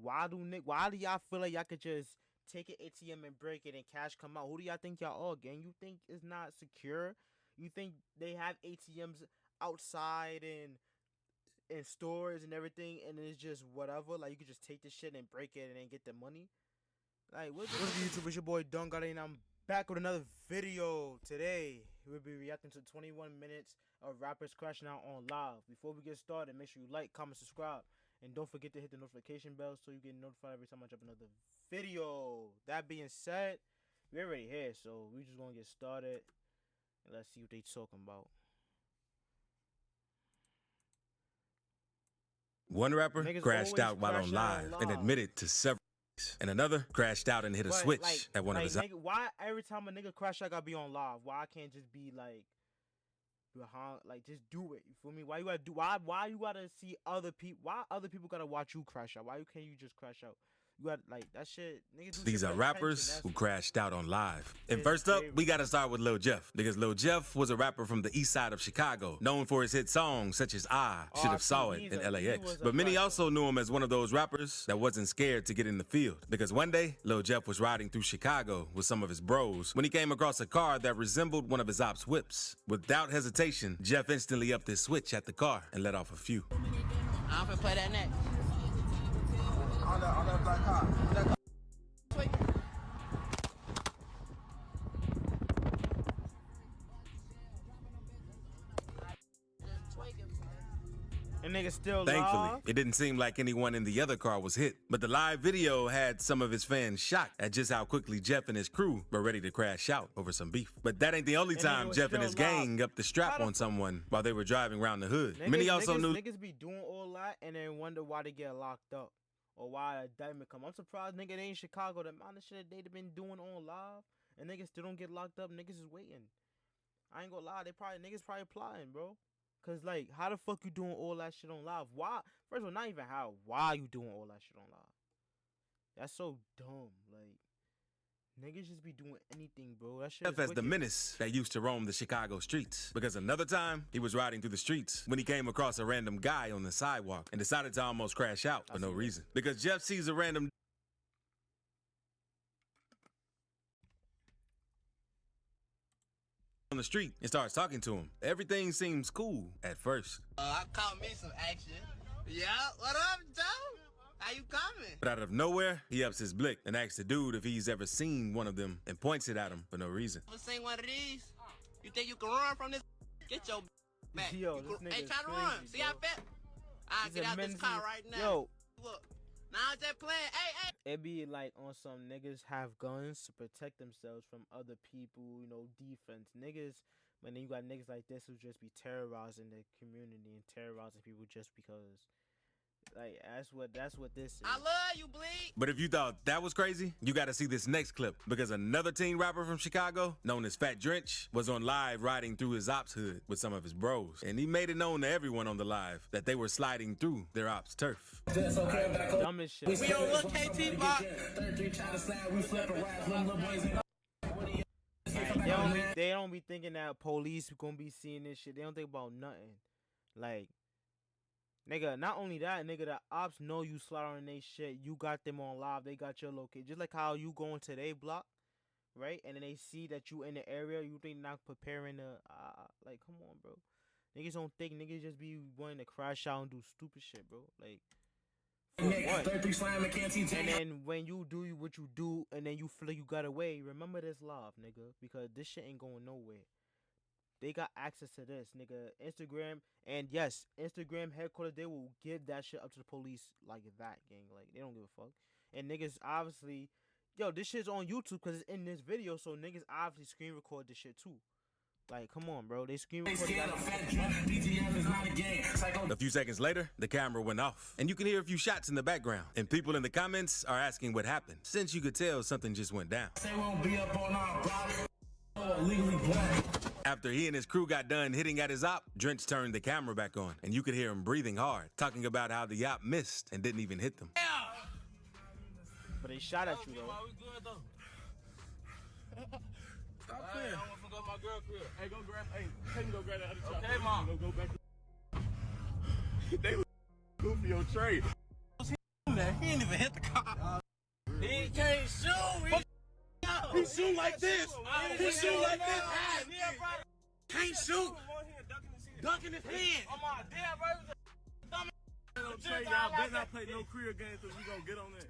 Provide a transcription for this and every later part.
why do y'all feel like y'all could just take an ATM and break it and cash come out? Who do y'all think y'all are, gang? You think it's not secure? You think they have ATMs outside and in stores and everything, and it's just whatever? Like you could just take this shit and break it and then get the money? Like what's good, YouTube? It's your boy Dungardi, and I'm back with another video. Today we'll be reacting to 21 minutes of rappers crashing out on live. Before we get started, make sure you like, comment, subscribe, and don't forget to hit the notification bell so you get notified every time I drop another video. That being said, we're already here, so we just gonna get started and let's see what they talking about. One rapper Niggas crashed out while on crashing out live on and live. admitted to several, and another crashed out and hit a But, switch at one of his. Nigga, why every time a nigga crash out, I gotta be on live? Why I can't just be like behind? Like just do it. You feel me? Why you gotta do? Why you gotta see other people? Why other people gotta watch you crash out? Why you can't you just crash out? You got like that shit. Niggas do These shit are for rappers attention. who crashed out on live. And It's first up, crazy. we gotta start with Lil Jeff, because Lil Jeff was a rapper from the east side of Chicago, known for his hit songs such as I Should Have Saw It and LAX. But many also knew him as one of those rappers that wasn't scared to get in the field, because one day, Lil Jeff was riding through Chicago with some of his bros when he came across a car that resembled one of his ops' whips. Without hesitation, Jeff instantly upped his switch at the car and let off a few. I'm finna play that next. On that black car. Wait. And niggas still Thankfully, live? it didn't seem like anyone in the other car was hit, but the live video had some of his fans shocked at just how quickly Jeff and his crew were ready to crash out over some beef. But that ain't the only time was Jeff and still his gang live. upped the strap on someone while they were driving around the hood. Many also knew niggas be doing all that and then wonder why they get locked up or why a diamond come. I'm surprised nigga they in Chicago, the amount of shit that they been doing on live and niggas still don't get locked up. Niggas is waiting. I ain't gonna lie, niggas probably plotting, bro. Cause like, how the fuck you doing all that shit on live? Why? First of all, not even how. Why you doing all that shit on live? That's so dumb. Like, niggas just be doing anything, bro. That shit Jeff is as the wicked. menace that used to roam the Chicago streets. Because another time, he was riding through the streets when he came across a random guy on the sidewalk and decided to almost crash out for no reason. Because Jeff sees a random on the street and starts talking to him. Everything seems cool at first. I caught me some action. Yeah, what up, Joe? How you coming? But out of nowhere, he ups his blick and asks the dude if he's ever seen one of them and points it at him for no reason. Ever seen one of these? You think you can run from this? Get your back. Yo, this nigga Hey, is try to crazy, run. See how bro. fast? I'll get out this car right now. Yo, Look. Now I'm just playing. Hey. it be like on some niggas have guns to protect themselves from other people, you know, defense. Niggas, but then you got niggas like this who just be terrorizing the community and terrorizing people just because. Like, that's what this is. I love you, Bleed. But if you thought that was crazy, you gotta see this next clip, because another teen rapper from Chicago, known as Fat Drench, was on live riding through his ops hood with some of his bros. And he made it known to everyone on the live that they were sliding through their ops turf. Dumb as shit. We on Lil KT block. They don't be thinking that police gonna be seeing this shit. They don't think about nothing. Like, nigga, not only that, nigga, the ops know you slide on their shit. You got them on live. They got your location. Just like how you go into their block, right? And then they see that you in the area. You think not preparing to, like, come on, bro. Niggas don't think. Niggas just be wanting to crash out and do stupid shit, bro. Like, for what? And then when you do what you do, and then you feel like you got away, remember this live, nigga, because this shit ain't going nowhere. They got access to this, nigga. Instagram, and yes, Instagram headquarters, they will give that shit up to the police like that, gang. Like, they don't give a fuck. And niggas obviously, yo, this shit's on YouTube because it's in this video, so niggas obviously screen record this shit too. Like, come on, bro. They screen record that. A few seconds later, the camera went off, and you can hear a few shots in the background. And people in the comments are asking what happened, since you could tell something just went down. After he and his crew got done hitting at his op, Drench turned the camera back on, and you could hear him breathing hard, talking about how the op missed and didn't even hit them. But they shot at you, though. Stop playing. I want to go to my girl crib. Hey, go grab. Hey, take me go grab that other chopper. Okay, Mom. Go back. They was goofy on trade. that. He ain't even hit the cop. He can't shoot. He shoot like this. He shoot like this. Can't shoot. Dunking his head. Oh my damn, bro. Y'all better not play no career games because we gonna get on that.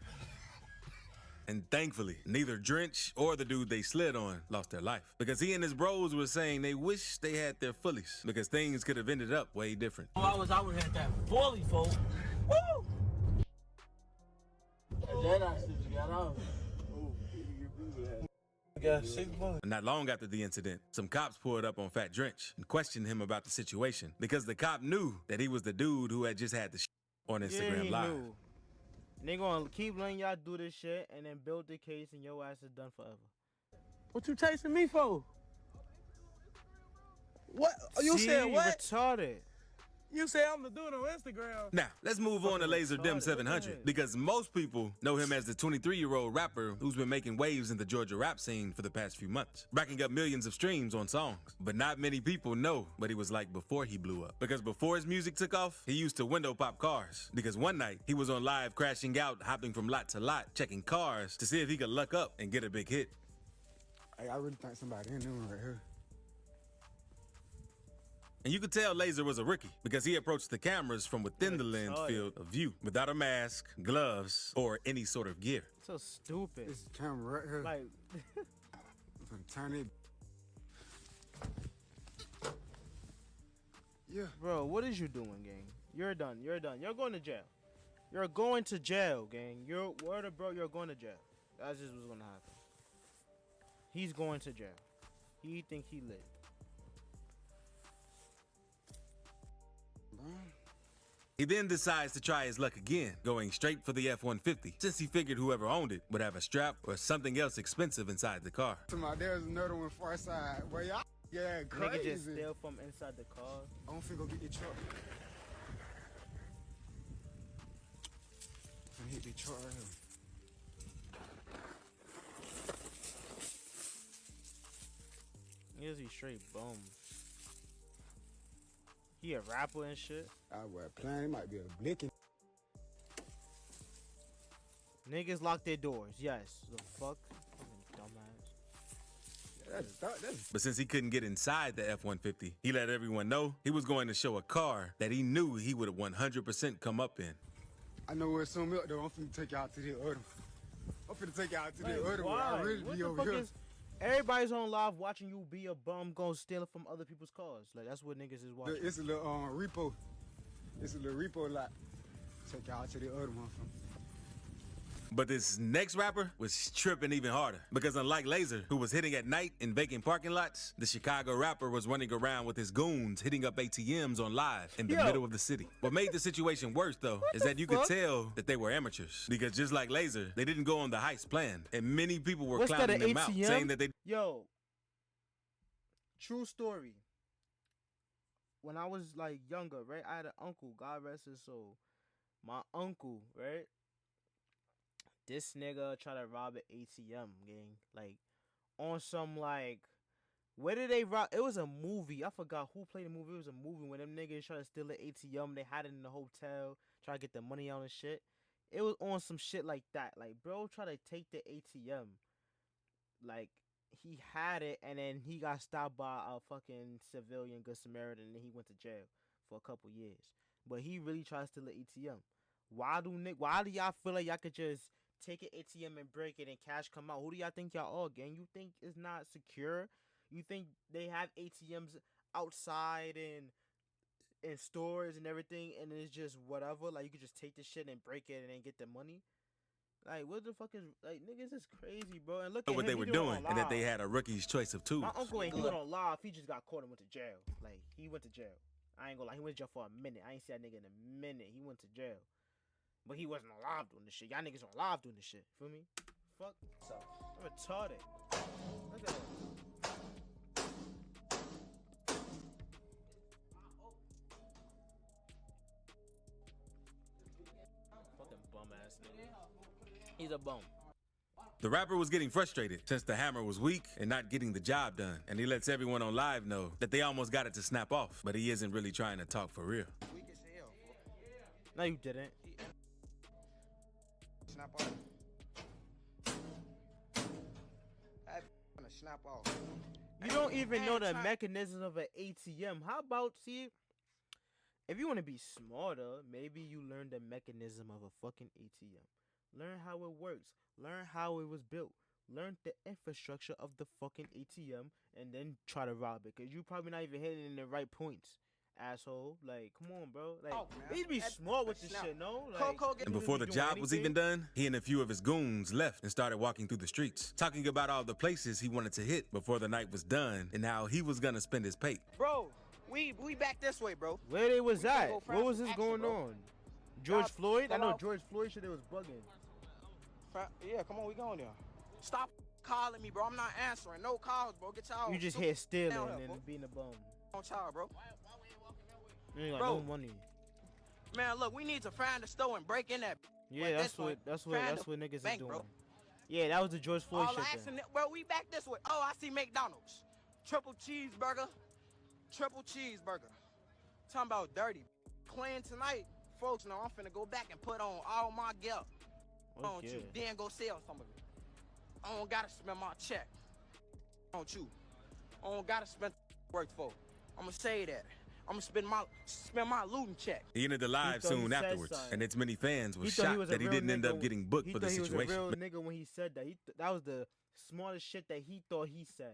And thankfully, neither Drench or the dude they slid on lost their life. Because he and his bros were saying they wish they had their fullies. Because things could have ended up way different. Oh, I would have had that fully, folks. Woo! That shit got off. Not long after the incident, some cops pulled up on Fat Drench and questioned him about the situation because the cop knew that he was the dude who had just had the on Instagram Live. Knew. They gonna keep letting y'all do this shit and then build the case and your ass is done forever. What you chasing me for? What? You said what? Retarded. You said I'm the dude on Instagram. Now, let's move on to Laser Dim 700 because most people know him as the 23-year-old rapper who's been making waves in the Georgia rap scene for the past few months, racking up millions of streams on songs. But not many people know what he was like before he blew up. Because before his music took off, he used to window pop cars. Because one night, he was on live crashing out, hopping from lot to lot, checking cars to see if he could luck up and get a big hit. Hey, I really think somebody in there right here. And you could tell Laser was a rookie because he approached the cameras from within the lens field of view without a mask, gloves, or any sort of gear. So stupid. This camera right here. Like, I'm gonna turn it. Yeah. bro, what is you doing, gang? You're done. You're done. You're going to jail. You're going to jail, gang. You're word of bro. You're going to jail. That's just what's gonna happen. He's going to jail. He think he lit. He then decides to try his luck again, going straight for the F-150, since he figured whoever owned it would have a strap or something else expensive inside the car. There's another one far side. Where y'all crazy. Nigga just steal from inside the car. I don't think go get the truck. I'm gonna hit the truck right here. Niggas he straight bums. He a rapper and shit. I was playing. It might be a blicking. Niggas lock their doors. Yes. The fuck? Dumbass. But since he couldn't get inside the F-150, he let everyone know he was going to show a car that he knew he would 100% come up in. I know where some milk though. I'm finna take y'all to the other one. I'm finna take y'all to the other one. I really what be the over fuck here. is everybody's on live watching you be a bum going stealing from other people's cars? Like that's what niggas is watching. It's a little repo. It's a little repo lot. Take y'all to the other one. But this next rapper was tripping even harder because unlike Laser, who was hitting at night in vacant parking lots, the Chicago rapper was running around with his goons hitting up ATMs on live in the middle of the city. What made the situation worse though is that you could tell that they were amateurs because just like Laser, they didn't go on the heist plan and many people were clowning them out, saying that they... Yo, true story. When I was like younger, right, I had an uncle, God rest his soul. My uncle, right? This nigga tried to rob an ATM, gang. Like, on some, like, where did they rob? It was a movie. I forgot who played the movie. It was a movie when them niggas tried to steal an ATM. They had it in the hotel, try to get the money out and shit. It was on some shit like that. Like, bro, try to take the ATM. Like, he had it, and then he got stopped by a fucking civilian Good Samaritan, and then he went to jail for a couple years. But he really tried to steal an ATM. Why do y'all feel like y'all could just take an ATM and break it and cash come out? Who do y'all think y'all are, gang? You think it's not secure? You think they have ATMs outside and in stores and everything, and it's just whatever? Like, you could just take the shit and break it and then get the money? Like, what the fuck is... Like, niggas is crazy, bro. And look at what him, they were doing and that they had a rookie's choice of tools. My uncle ain't doing on live. He just got caught and went to jail. Like, he went to jail. I ain't gonna lie. He went to jail for a minute. I ain't see that nigga in a minute. He went to jail. But he wasn't alive doing this shit. Y'all niggas on live doing this shit. Feel me? Fuck. I'm retarded. Look at that. Fucking bum ass nigga. He's a bum. The rapper was getting frustrated since the hammer was weak and not getting the job done. And he lets everyone on live know that they almost got it to snap off, but he isn't really trying to talk for real. No, you didn't. snap off. That gonna snap off. You don't even know the mechanism of an ATM. How about, see, if you want to be smarter, maybe you learn the mechanism of a fucking ATM. Learn how it works. Learn how it was built. Learn the infrastructure of the fucking ATM and then try to rob it. Because you probably not even hitting in the right points, asshole. Like, come on, bro. Like, you need to be smart with this shit, no? Like, and before the job was even done, he and a few of his goons left and started walking through the streets, talking about all the places he wanted to hit before the night was done and how he was gonna spend his pay. Bro, we back this way, bro. Where they was at? What was this going on? George Floyd? I know George Floyd shit, it was bugging. Yeah, come on, we going there. Stop calling me, bro. I'm not answering. No calls, bro. Get y'all. You just hear stealing and being a bum. On child, bro. You ain't got no money. Man, look, we need to find the store and break in that. Yeah, that's what niggas is doing. Bro. Yeah, that was the George Floyd shit. Bro, we back this way. Oh, I see McDonald's. Triple cheeseburger. Talking about dirty. Clean tonight. Folks know I'm finna go back and put on all my gear. Don't you? Then go sell some of it. I don't gotta spend my check. Don't you? I don't gotta spend work for. I'ma say that. I'ma spend my looting check. He ended the live soon afterwards, and its many fans were shocked that he didn't end up getting booked for the situation. He was a real nigga when he said that. That was the smartest shit that he thought he said.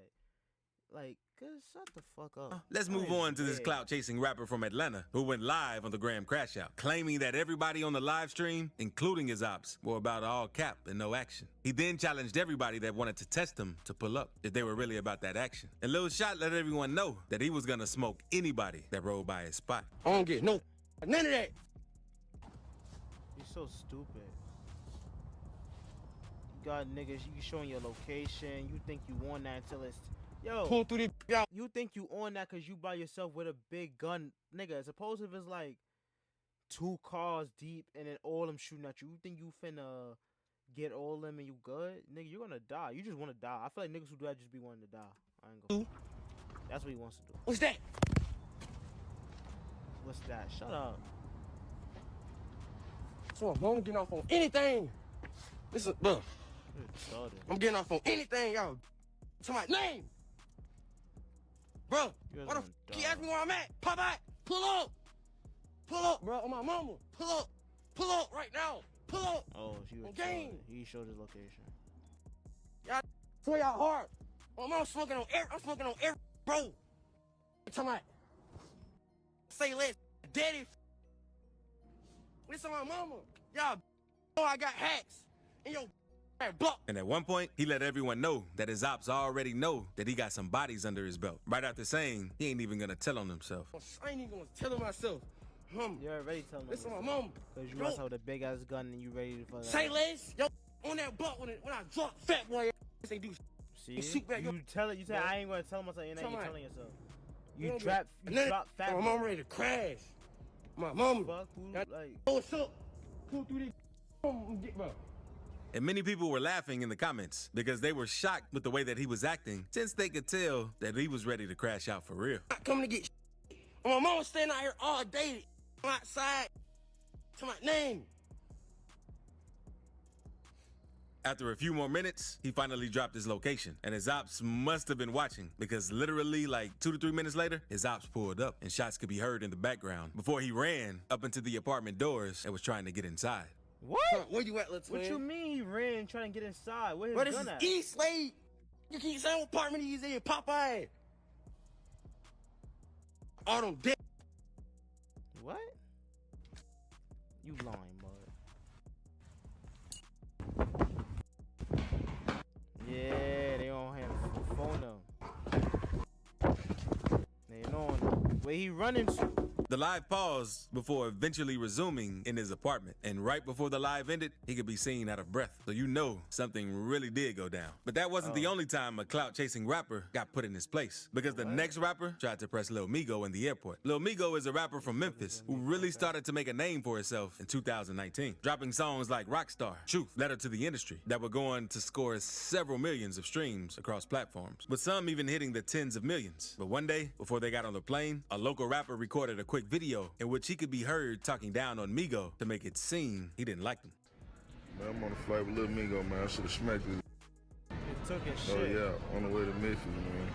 Like, shut the fuck up. Let's move on to this clout-chasing rapper from Atlanta who went live on the Graham Crash Out, claiming that everybody on the live stream, including his ops, were about all cap and no action. He then challenged everybody that wanted to test him to pull up if they were really about that action. And Lil Shot let everyone know that he was gonna smoke anybody that rode by his spot. I don't get none of that. You're so stupid. You got niggas, you showing your location, you think you want that until it's... Yo, pull through the you think you on that because you by yourself with a big gun, nigga. Suppose if it's like 2 cars deep and then all them shooting at you, you think you finna get all them and you good? Nigga, you're gonna die. You just wanna die. I feel like niggas who do that just be wanting to die. I ain't gonna. That's what he wants to do. What's that? What's that? Shut up. So I'm getting off on anything. Listen, bro. I'm getting off on anything, y'all. To my name. Bro, what the f*** you ask me where I'm at? Pop out, pull up, bro, on my mama, pull up right now, pull up. Oh, she was game. He showed his location. Y'all swear y'all hard. I'm smoking on every, bro. Tell my, say less, daddy. Listen, my mama, y'all know I got hacks in your. And at one point, he let everyone know that his ops already know that he got some bodies under his belt. Right after saying he ain't even gonna tell on himself. I ain't even gonna tell him myself. You're already telling him. Listen, my mom. Because you must have a big ass gun and you ready to fuck. Say less. Yo, on that butt when I drop fat boy, they do. See, you tell it. You say I ain't gonna tell myself. You're not telling yourself. You drop fat. My mom ready to crash. My mom. Fuck who? Like, oh, what's up? Pull through this. Bro. And many people were laughing in the comments because they were shocked with the way that he was acting, since they could tell that he was ready to crash out for real. I'm coming to get my mom standing out here all day, outside, to my name. After a few more minutes, he finally dropped his location, and his ops must have been watching because literally like 2 to 3 minutes later, his ops pulled up and shots could be heard in the background before he ran up into the apartment doors and was trying to get inside. What? Where you at, little twin? What you mean he ran trying to get inside? Where his gun at? This is East Lake. You keep saying what apartment he's in, Popeye. All them dead. What? You lying, bud. Yeah, they on him. Phone them. They on him. Where he running to? The live paused before eventually resuming in his apartment. And right before the live ended, he could be seen out of breath. So you know something really did go down. But that wasn't the only time a clout-chasing rapper got put in his place. Because the next rapper tried to press Lil Migo in the airport. Lil Migo is a rapper from Memphis who really started to make a name for himself in 2019. Dropping songs like Rockstar, Truth, Letter to the Industry that were going to score several millions of streams across platforms. With some even hitting the tens of millions. But one day, before they got on the plane, a local rapper recorded a quick video in which he could be heard talking down on Migo to make it seem he didn't like him. Man, I'm on the flight with Lil Migo, man. I should have smacked it. It took his Oh, shit. yeah, on the way to Memphis, man.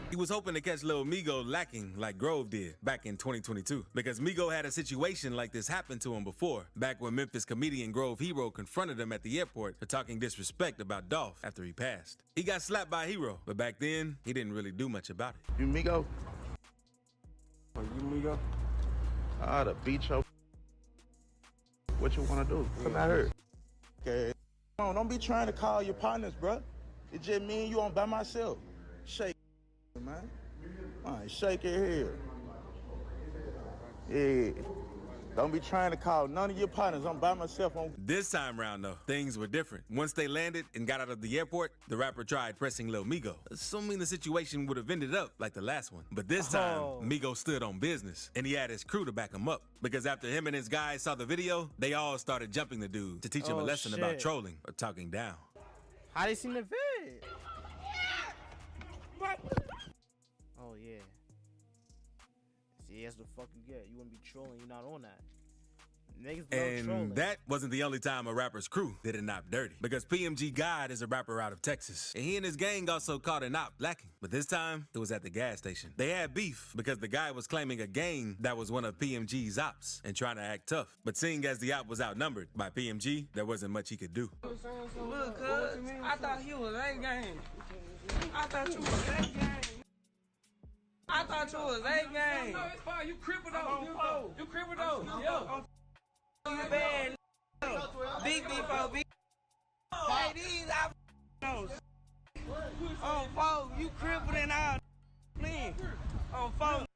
He was hoping to catch Lil Migo lacking like Grove did back in 2022 because Migo had a situation like this happen to him before, back when Memphis comedian Grove Hero confronted him at the airport for talking disrespect about Dolph after he passed. He got slapped by Hero, but back then, he didn't really do much about it. You Migo? Oh, you Migo? I ought to beat your. What you want to do? Come out here. Okay. Come on, don't be trying to call your partners, bro. It's just me and you on by myself. Shake, man. All right, shake your head. Yeah. Don't be trying to call none of your partners. I'm by myself on. This time round, though, things were different. Once they landed and got out of the airport, the rapper tried pressing Lil Migo, assuming the situation would have ended up like the last one. But this time, Migo stood on business, and he had his crew to back him up. Because after him and his guys saw the video, they all started jumping the dude to teach him a lesson about trolling or talking down. How they seen the vid? Oh, yeah. See, that's the fuck you get. You wouldn't be trolling. You're not on that. Niggas love trolling. And that wasn't the only time a rapper's crew did an op dirty. Because PMG God is a rapper out of Texas. And he and his gang also caught an op lacking. But this time, it was at the gas station. They had beef because the guy was claiming a gang that was one of PMG's ops and trying to act tough. But seeing as the op was outnumbered by PMG, there wasn't much he could do. Look, cuz, I thought he was A gang. I thought you was A gang. I thought you was A gang. No, it's fine. You crippled though. You crippled though. Yo. You bad. Big B4, big. Hey, these I knows. On phone, you crippled and all. Clean. On phone.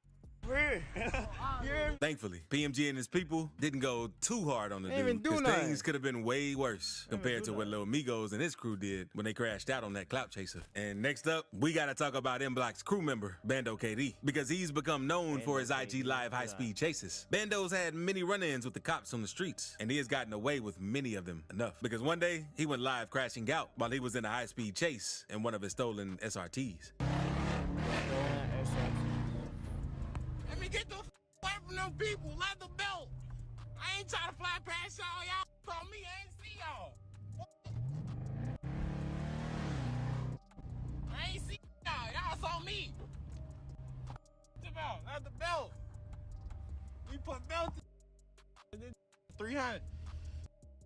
Thankfully, PMG and his people didn't go too hard on the dude because things could have been way worse compared to what Lil Migos and his crew did when they crashed out on that clout chaser. And next up, we gotta talk about M Block's crew member, Bando KD, because he's become known for his IG Live high-speed chases. Bando's had many run-ins with the cops on the streets, and he has gotten away with many of them enough. Because one day, he went live crashing out while he was in a high-speed chase in one of his stolen SRTs. Get the away from them people. Let the belt. I ain't trying to fly past y'all. Y'all saw me. I ain't see y'all. I ain't see y'all. Y'all saw me. Let the belt. We put belt in 300.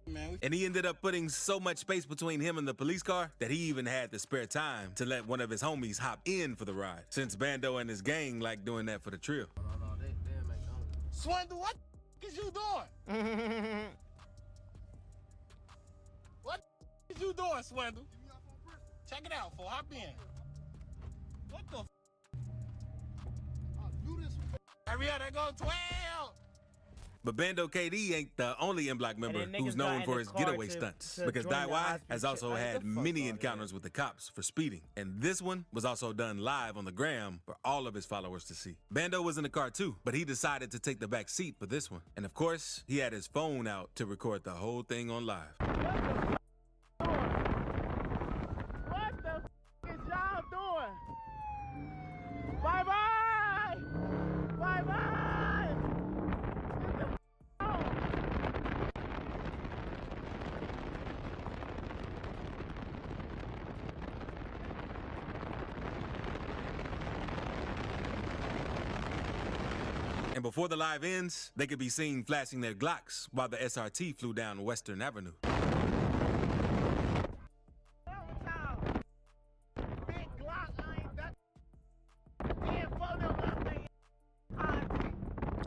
Man, and he ended up putting so much space between him and the police car that he even had the spare time to let one of his homies hop in for the ride, since Bando and his gang like doing that for the thrill. Swindle, what is you doing? What is you doing, Swindle? Check it out, fool. Hop in. What the Hurry up, there go 12. But Bando KD ain't the only M Block member who's known for his getaway stunts, because Daiwai has also had many encounters with the cops for speeding, and this one was also done live on the gram for all of his followers to see. Bando was in the car too, but he decided to take the back seat for this one, and of course, he had his phone out to record the whole thing on live. What the f is y'all doing? Bye-bye! Bye-bye! And before the live ends, they could be seen flashing their Glocks while the SRT flew down Western Avenue.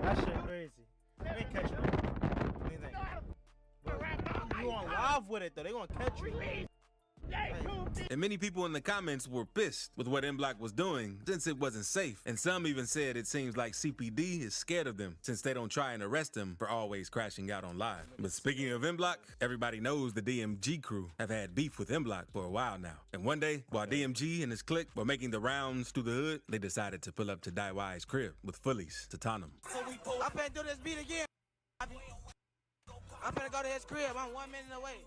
That shit crazy. They catch you. You on live with it though? They gonna catch you. And many people in the comments were pissed with what M Block was doing since it wasn't safe. And some even said it seems like CPD is scared of them since they don't try and arrest him for always crashing out on live. But speaking of M Block, everybody knows the DMG crew have had beef with M Block for a while now. And one day, while DMG and his clique were making the rounds through the hood, they decided to pull up to Daiwai's crib with fullies to taunt him. I'm finna do this beat again. I'm finna go to his crib. I'm 1 minute away.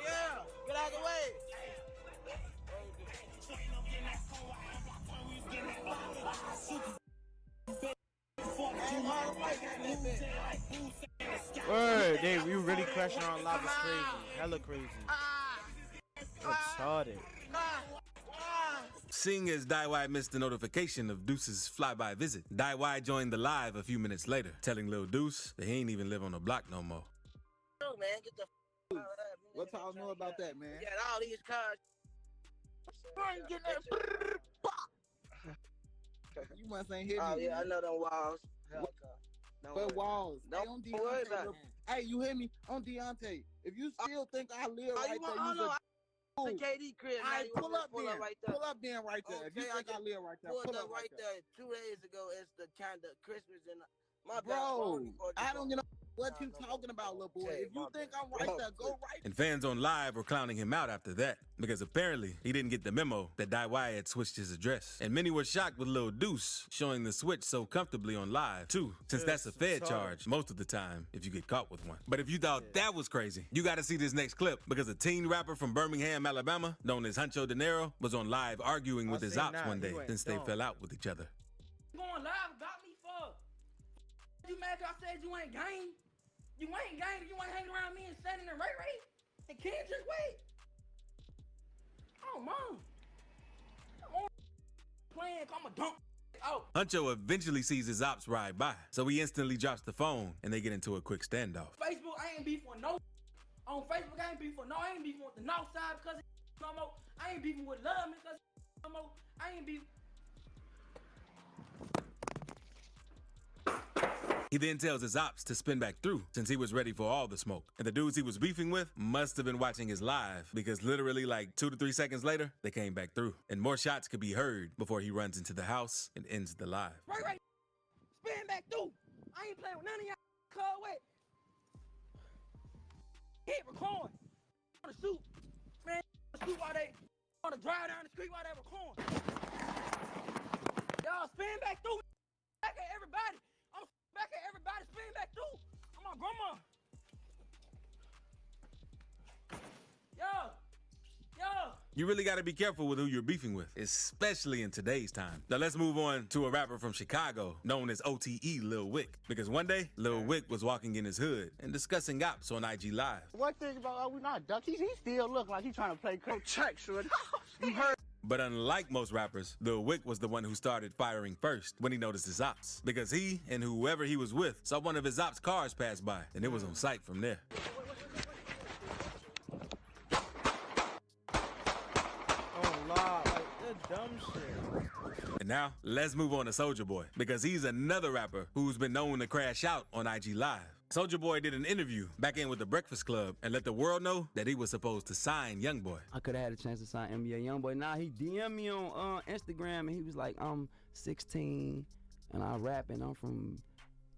Yeah, get out of the way. Hey, Word, you really crashing on live is crazy. Hella crazy. Retarded. Seeing as DIY missed the notification of Deuce's flyby visit, DIY joined the live a few minutes later, telling Lil Deuce that he ain't even live on the block no more. No, man, get the f What y'all know about that, man? You got all these cars. I ain't getting that. You must ain't hit me. Oh, yeah, man. I know them walls. What walls? Don't on worry Deontay, about it. Hey, you hear me? On Deontay. If you still think I live right you there, want, you the KD crib. All right, pull up pull then. up right there. Pull up then right there. If you Okay, think I live right there, pulled pull up up right there 2 days ago. It's the kind of Christmas in my Bro, bad. I don't know what you talking about, little boy. If you think I'm right there, go right. And fans on live were clowning him out after that, because apparently he didn't get the memo that DIY had switched his address. And many were shocked with Lil Deuce showing the switch so comfortably on live, too, since that's a Fed charge most of the time if you get caught with one. But if you thought that was crazy, you gotta see this next clip, because a teen rapper from Birmingham, Alabama, known as Huncho Dinero, was on live arguing with his ops one day since they fell out with each other. Going live about me for? You mad 'cause I said you ain't gang? You ain't gang, you ain't hanging around me and standing in Ray Ray and Kendrick Wade. Oh, mom. I'm on playing, I'm a dunk. Oh. Huncho eventually sees his ops ride by, so he instantly drops the phone and they get into a quick standoff. Facebook, I ain't beefing with no. On Facebook, I ain't beefing with no. I ain't beefing with the North Side because no more. I ain't beefing with Love because no more. I ain't beefing. He then tells his ops to spin back through since he was ready for all the smoke. And the dudes he was beefing with must have been watching his live because literally like 2 to 3 seconds later, they came back through. And more shots could be heard before he runs into the house and ends the live. Right. Spin back through. I ain't playing with none of y'all. Call wet. Hit record. On the shoot. Man, shoot while they on the drive down the street while they record. Y'all spin back through. Back at everybody. I'm back at everybody. Spin back through. I'm my grandma. Yo. You really got to be careful with who you're beefing with, especially in today's time. Now let's move on to a rapper from Chicago known as OTE Lil Wick. Because one day, Lil Wick was walking in his hood and discussing ops on IG Live. One thing about we not duckies, he still look like he trying to play check, shorty. You heard? But unlike most rappers, Lil Wick was the one who started firing first when he noticed his ops. Because he and whoever he was with saw one of his ops' cars pass by, and it was on sight from there. Dumb shit. And now, let's move on to Soulja Boy, because he's another rapper who's been known to crash out on IG Live. Soulja Boy did an interview back in with the Breakfast Club and let the world know that he was supposed to sign Youngboy. I could have had a chance to sign NBA Youngboy. Nah, he DM'd me on Instagram and he was like, I'm 16 and I rap and I'm from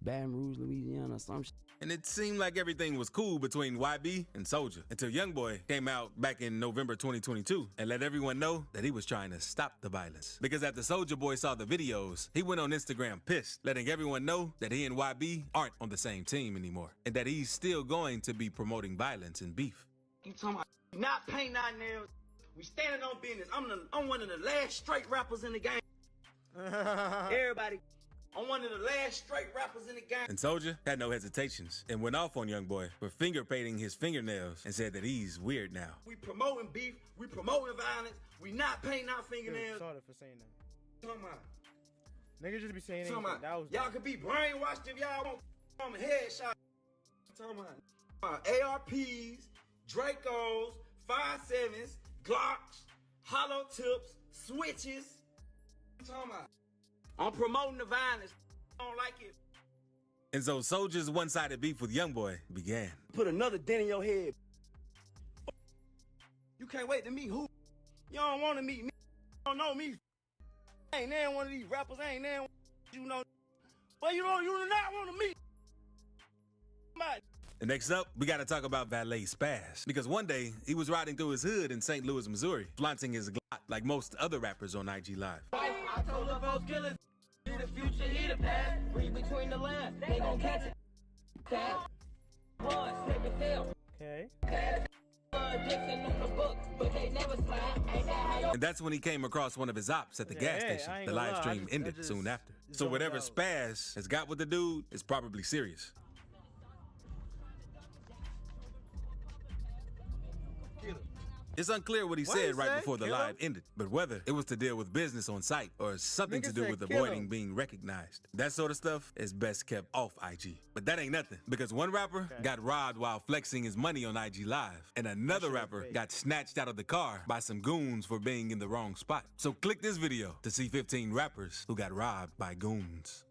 Baton Rouge, Louisiana, or some shit. And it seemed like everything was cool between YB and Soulja until Youngboy came out back in November 2022 and let everyone know that he was trying to stop the violence. Because after Soulja Boy saw the videos, he went on Instagram pissed, letting everyone know that he and YB aren't on the same team anymore and that he's still going to be promoting violence and beef. You talking about not painting our nails? We standing on business. I'm one of the last straight rappers in the game. Everybody. I'm one of the last straight rappers in the game. And Soulja had no hesitations and went off on Youngboy for finger painting his fingernails and said that he's weird now. We promoting beef, we promoting violence, we not painting our fingernails. Sorry for saying that. Talking about. Niggas just be saying anything. Y'all could be brainwashed if y'all want from a headshot. Talking about ARPs, Dracos, 5.7s, Glocks, hollow tips, switches. Talking about. I'm promoting the violence. I don't like it. And so Soulja's one-sided beef with Youngboy began. Put another dent in your head. You can't wait to meet who? You don't want to meet me. You don't know me. I ain't there one of these rappers. I ain't there you know. But you do not want to meet. And next up, we got to talk about Valet Spaz. Because one day, he was riding through his hood in St. Louis, Missouri, flaunting his Glock like most other rappers on IG Live. I told the folks killers, he the future, he the past. Read between the lines, they gon' catch it. Boys, take a tail. Okay. And that's when he came across one of his ops at the gas station. The live stream ended soon after. So whatever Spaz has got with the dude is probably serious. It's unclear what he said right before the live ended, but whether it was to deal with business on site or something to do with avoiding being recognized, that sort of stuff is best kept off IG. But that ain't nothing, because one rapper got robbed while flexing his money on IG Live, and another rapper got snatched out of the car by some goons for being in the wrong spot. So click this video to see 15 rappers who got robbed by goons.